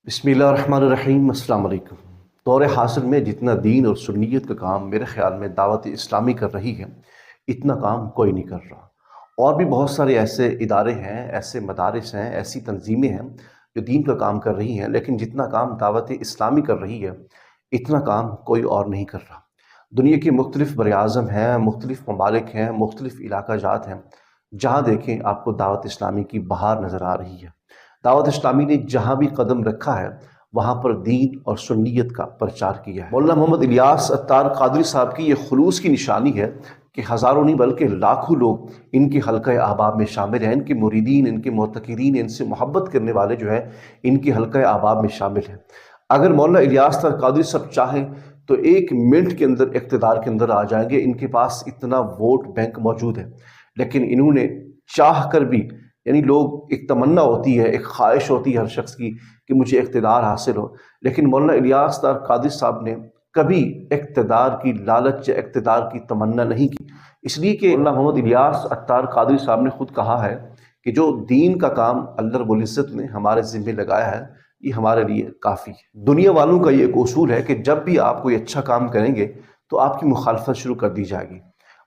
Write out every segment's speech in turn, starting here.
बिस्मिल्लाहिर्रहमानिर्रहीम। अस्सलाम वालेकुम। दौर हासिल में जितना दीन और सुन्नियत का काम मेरे ख़्याल में दावत इस्लामी कर रही है, इतना काम कोई नहीं कर रहा। और भी बहुत सारे ऐसे इदारे हैं, ऐसे मदारिस हैं, ऐसी तंजीमें हैं जो दीन का काम कर रही हैं, लेकिन जितना काम दावत इस्लामी कर रही है, इतना काम कोई और नहीं कर रहा। दुनिया के मुख्तलिफ़ बर-ए-आज़म हैं, मुख्तलिफ़ ममालिक हैं, मुख्तलिफ़ इलाका जात हैं, जहाँ देखें आपको दावत इस्लामी की बहार नज़र आ रही है। दावत इस्लामी ने जहाँ भी कदम रखा है, वहाँ पर दीन और सुन्नियत का प्रचार किया है। मौलाना मोहम्मद इलियास अत्तार कादरी साहब की ये खुलूस की निशानी है कि हज़ारों नहीं बल्कि लाखों लोग इनके हल्का अहबाब में शामिल हैं। इनके मुरीदीन, इनके मुतक़ीरीन, इनसे मोहब्बत करने वाले जो है, इनके हल्का अहबाब में शामिल हैं। अगर मौलाना इलियास अत्तार कादरी साहब चाहें तो 1 मिनट के अंदर इक़्तिदार के अंदर आ जाएंगे। इनके पास इतना वोट बैंक मौजूद है, लेकिन इन्होंने चाह कर भी, यानी लोग, एक तमन्ना होती है, एक ख्वाहिश होती है हर शख्स की कि मुझे इक़्तिदार हासिल हो, लेकिन मौलाना इलियास अत्तार कादरी साहब ने कभी इक़्तिदार की लालच या इक़्तिदार की तमन्ना नहीं की। इसलिए कि मौलाना मोहम्मद इलियास अत्तार कादरी साहब ने खुद कहा है कि जो दीन का काम अल्लाह रब्बुल इज़्ज़त ने हमारे ज़िम्मे लगाया है, ये हमारे लिए काफ़ी है। दुनिया वालों का ये एक उसूल है कि जब भी आप कोई अच्छा काम करेंगे तो आपकी मुखालफत शुरू कर दी जाएगी।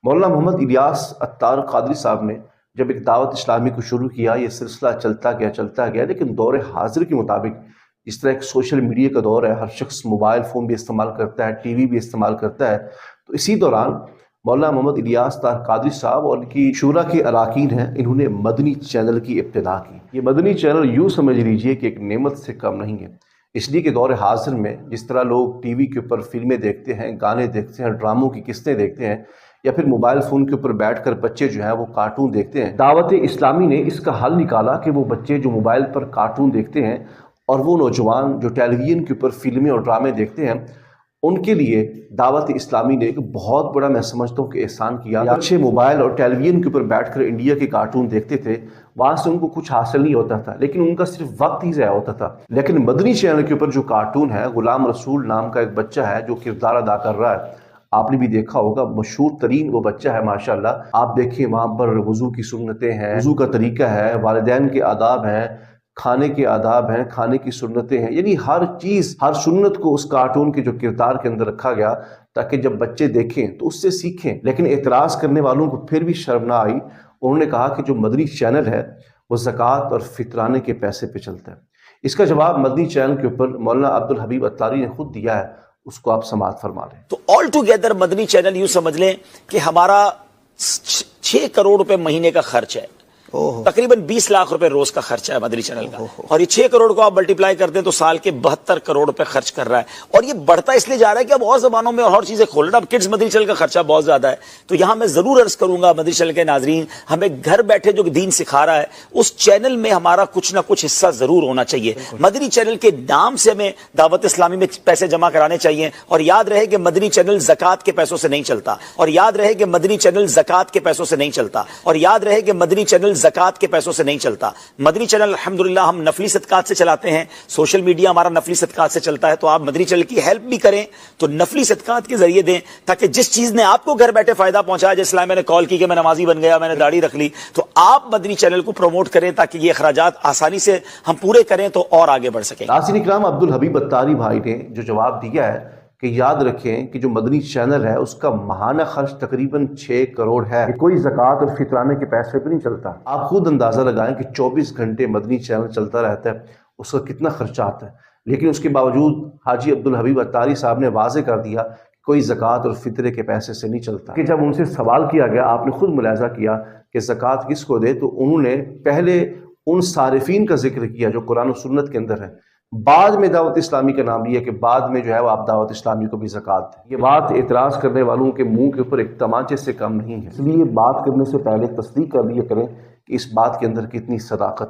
मौलाना मोहम्मद इलियास अत्तार कादरी साहब ने जब एक दावत इस्लामी को शुरू किया, ये सिलसिला चलता गया, लेकिन दौर हाजिर के मुताबिक जिस तरह एक सोशल मीडिया का दौर है, हर शख्स मोबाइल फ़ोन भी इस्तेमाल करता है, टीवी भी इस्तेमाल करता है, तो इसी दौरान मौलाना मोहम्मद इलियास अत्तार कादरी साहब और उनकी शूरा के अरकान हैं, इन्होंने मदनी चैनल की इब्तिदा की। ये मदनी चैनल यूँ समझ लीजिए कि एक नेमत से कम नहीं है, इसलिए कि दौर हाजिर में जिस तरह लोग टीवी के ऊपर फिल्में देखते हैं, गाने देखते हैं, ड्रामों की किस्तें देखते हैं, या फिर मोबाइल फ़ोन के ऊपर बैठकर बच्चे जो हैं वो कार्टून देखते हैं, दावत इस्लामी ने इसका हल निकाला कि वो बच्चे जो मोबाइल पर कार्टून देखते हैं और वो नौजवान जो टेलीविज़न के ऊपर फिल्में और ड्रामे देखते हैं, उनके लिए दावत इस्लामी ने एक बहुत बड़ा, मैं समझता हूँ कि एहसान किया। अच्छे मोबाइल और टेलीविज़न के ऊपर बैठकर इंडिया के कार्टून देखते थे, वहाँ से उनको कुछ हासिल नहीं होता था, लेकिन उनका सिर्फ वक्त ही ज़ाया होता था। लेकिन मदनी चैनल के ऊपर जो कार्टून है, गुलाम रसूल नाम का एक बच्चा है जो किरदार अदा कर रहा है, आपने भी देखा होगा, मशहूर तरीन वो बच्चा है माशाल्लाह। आप देखिए वहाँ पर वज़ू की सुन्नतें हैं, वज़ू का तरीका है, वालिदैन के आदाब हैं, खाने के आदाब हैं, खाने की सुन्नतें हैं, यानी हर चीज़, हर सुन्नत को उस कार्टून के जो किरदार के अंदर रखा गया, ताकि जब बच्चे देखें तो उससे सीखें। लेकिन एतराज़ करने वालों को फिर भी शर्म ना आई। उन्होंने कहा कि जो मदनी चैनल है वो ज़कात और फितराने के पैसे पे चलता है। इसका जवाब मदनी चैनल के ऊपर मौलाना अब्दुल हबीब अत्तारी ने खुद दिया है, उसको आप समाअत फरमा लें। तो ऑल टुगेदर मदनी चैनल यूं समझ लें कि हमारा 6 करोड़ रुपए महीने का खर्च है, तकरीबन 20 लाख रुपए रोज का खर्चा है मदनी चैनल का, और ये 6 करोड़ को आप मल्टीप्लाई करते हैं तो साल के 72 करोड़ रुपए खर्च कर रहा है। और ये बढ़ता इसलिए जा रहा है कि अब और जबानों में और चीजें खोल रहा है। अब किड्स मदनी चैनल का खर्चा बहुत ज्यादा है। तो यहां मैं जरूर अर्ज करूंगा मदनी चैनल के नाजरीन, हमें घर बैठे जो दीन सिखा रहा है उस चैनल में हमारा कुछ ना कुछ हिस्सा जरूर होना चाहिए। मदनी चैनल के नाम से हमें दावत इस्लामी में पैसे जमा कराने चाहिए। और याद रहे कि मदनी चैनल ज़कात के पैसों से नहीं चलता, और याद रहे कि मदनी चैनल ज़कात के पैसों से नहीं चलता, और याद रहे कि मदनी चैनल ज़कात के पैसों से नहीं चलता। मदनी चैनल अल्हम्दुलिल्लाह हम नफली सदकात से चलाते हैं, सोशल मीडिया हमारा नफली सदकात से चलता है। तो आप मदनी चैनल की हेल्प भी करें तो नफली सदकात के जरिए दें, ताकि जिस चीज ने आपको घर बैठे फायदा पहुंचाया, जैसे मैंने कॉल की कि मैं नमाजी बन गया, मैंने दाढ़ी रख ली, तो आप मदनी चैनल को प्रमोट करें ताकि ये अखराजात आसानी से हम पूरे करें तो और आगे बढ़ सकें। नाज़रीन इकराम, अब्दुल हबीब अत्तारी भाई ने जो जवाब दिया है कि याद रखें कि जो मदनी चैनल है उसका माहाना खर्च तकरीबन 6 करोड़ है, कोई ज़कात और फितराने के पैसे भी नहीं चलता। आप खुद अंदाज़ा लगाएं कि 24 घंटे मदनी चैनल चलता रहता है, उसका कितना खर्चा आता है। लेकिन उसके बावजूद हाजी अब्दुल हबीब अत्तारी साहब ने वाज़े कर दिया कोई ज़कात और फितरे के पैसे से नहीं चलता। कि जब उनसे सवाल किया गया, आपने खुद मुलाहिज़ा किया कि ज़कात किसको दे, तो उन्होंने पहले उन सारिफीन का जिक्र किया जो कुरान और सुन्नत के अंदर है, बाद में दावत इस्लामी का नाम लिया कि बाद में जो है वो आप दावत इस्लामी को भी ज़कात दें। ये बात एतराज़ करने वालों के मुंह के ऊपर एक तमाचे से कम नहीं है। इसलिए बात करने से पहले तस्दीक कर लिया करें कि इस बात के अंदर कितनी सदाकत